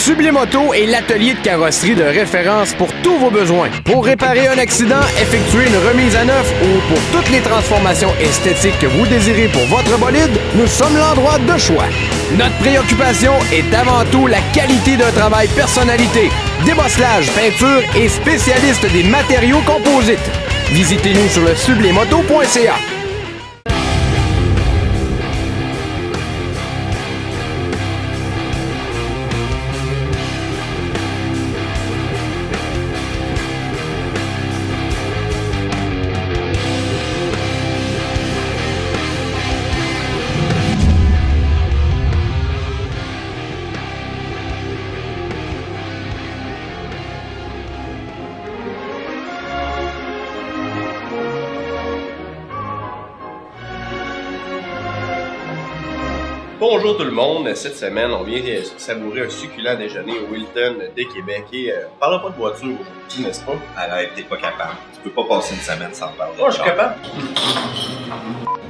Sublime Auto est l'atelier de carrosserie de référence pour tous vos besoins. Pour réparer un accident, effectuer une remise à neuf ou pour toutes les transformations esthétiques que vous désirez pour votre bolide, nous sommes l'endroit de choix. Notre préoccupation est avant tout la qualité d'un travail personnalité. Débosselage, peinture et spécialiste des matériaux composites. Visitez-nous sur le sublimeauto.ca. Bonjour tout le monde, cette semaine on vient savourer un succulent déjeuner au Wilton de Québec et on parlera pas de voiture aujourd'hui, n'est-ce pas? Alors, t'es pas capable. Tu peux pas passer une semaine sans parler. Oh, je suis capable.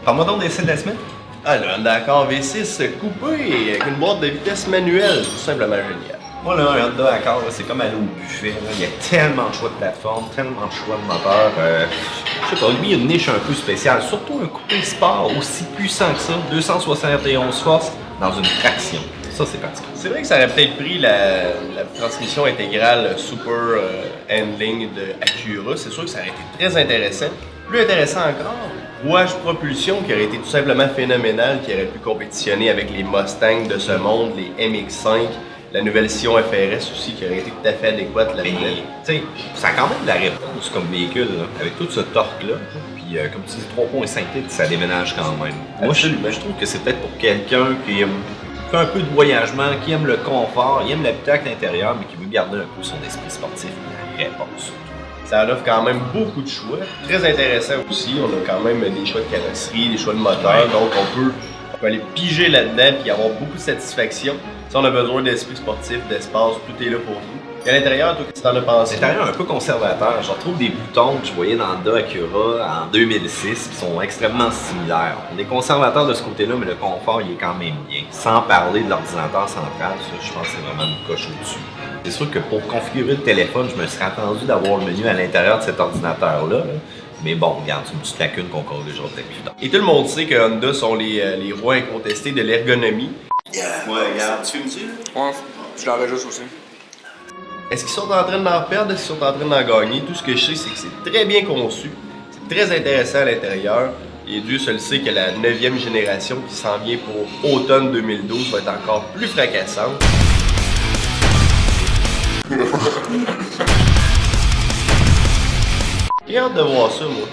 Parle-moi donc des essais de la semaine. Ah, le Honda Accord V6 coupé avec une boîte de vitesse manuelle, tout simplement génial. Moi, là, un Honda Accord, c'est comme aller au buffet. Là. Il y a tellement de choix de plateforme, tellement de choix de moteur. Je sais pas, lui, il y a une niche un peu spéciale. Surtout un coupé sport aussi puissant que ça, 271 forces dans une traction. Ça, c'est particulier. C'est vrai que ça aurait peut-être pris la transmission intégrale Super Handling de Acura. C'est sûr que ça aurait été très intéressant. Plus intéressant encore, rouage propulsion qui aurait été tout simplement phénoménal, qui aurait pu compétitionner avec les Mustangs de ce monde, les MX-5, la nouvelle Sion FRS aussi qui aurait été tout à fait adéquate là-dedans. Tu sais, ça a quand même de la réponse comme véhicule, là, avec tout ce torque-là. Puis, comme tu dis, 3.5 litres, ça déménage quand même. Moi, je trouve que c'est peut-être pour quelqu'un qui fait un peu de voyagement, qui aime le confort, il aime l'habitacle intérieur, mais qui veut garder un peu son esprit sportif. La réponse. Ça offre quand même beaucoup de choix. Très intéressant aussi. On a quand même des choix de carrosserie, des choix de moteur. Donc, on peut aller piger là-dedans et avoir beaucoup de satisfaction. Si on a besoin d'esprit sportif, d'espace, tout est là pour vous. Et à l'intérieur, toi, qu'est-ce que t'en as pensé? L'intérieur un peu conservateur. Je retrouve des boutons que je voyais dans le Honda Acura en 2006 qui sont extrêmement similaires. On est conservateur de ce côté-là, mais le confort, il est quand même bien. Sans parler de l'ordinateur central, ça, je pense que c'est vraiment une coche au-dessus. C'est sûr que pour configurer le téléphone, je me serais attendu d'avoir le menu à l'intérieur de cet ordinateur-là. Là. Mais bon, regarde, c'est une petite lacune qu'on corrigera peut-être plus tard. Et tout le monde sait que Honda sont les rois incontestés de l'ergonomie. Ouais, regarde, tu fumes-tu? Ouais, je l'enregistre aussi. Est-ce qu'ils sont en train d'en perdre? Est-ce qu'ils sont en train d'en gagner? Tout ce que je sais, c'est que c'est très bien conçu. C'est très intéressant à l'intérieur. Et Dieu seul sait que la 9e génération qui s'en vient pour automne 2012 va être encore plus fracassante. J'ai hâte de voir ça, moi.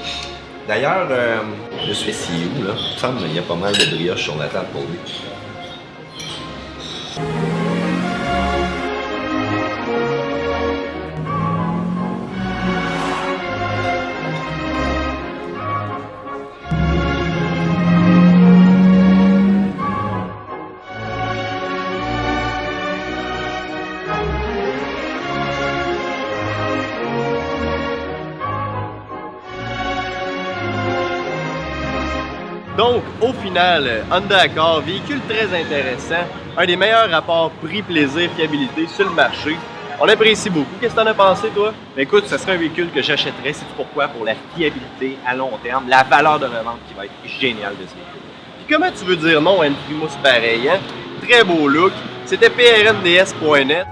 D'ailleurs, je suis où là? Il me semble qu'il y a pas mal de brioches sur la table pour lui. Donc, au final, Honda Accord, véhicule très intéressant, un des meilleurs rapports prix-plaisir-fiabilité sur le marché. On apprécie beaucoup. Qu'est-ce que t'en as pensé, toi? Ben écoute, ce serait un véhicule que j'achèterais, c'est pourquoi? Pour la fiabilité à long terme, la valeur de revente qui va être géniale de ce véhicule. Puis comment tu veux dire non à une Primus pareille, hein? Très beau look. C'était prnds.net.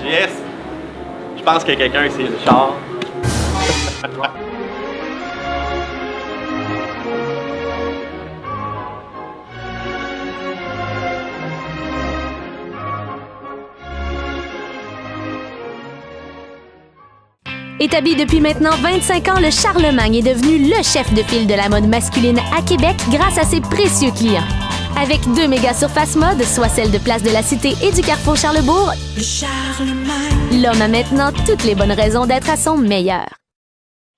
Jess, je pense que quelqu'un essayé le char. Établi depuis maintenant 25 ans, le Charlemagne est devenu le chef de file de la mode masculine à Québec grâce à ses précieux clients. Avec 2 méga surfaces mode, soit celle de Place de la Cité et du Carrefour Charlebourg, l'homme a maintenant toutes les bonnes raisons d'être à son meilleur.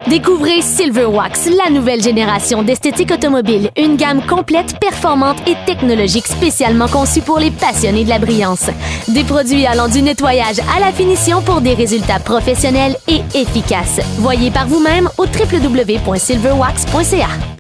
Découvrez Silverwax, la nouvelle génération d'esthétique automobile. Une gamme complète, performante et technologique spécialement conçue pour les passionnés de la brillance. Des produits allant du nettoyage à la finition pour des résultats professionnels et efficaces. Voyez par vous-même au www.silverwax.ca.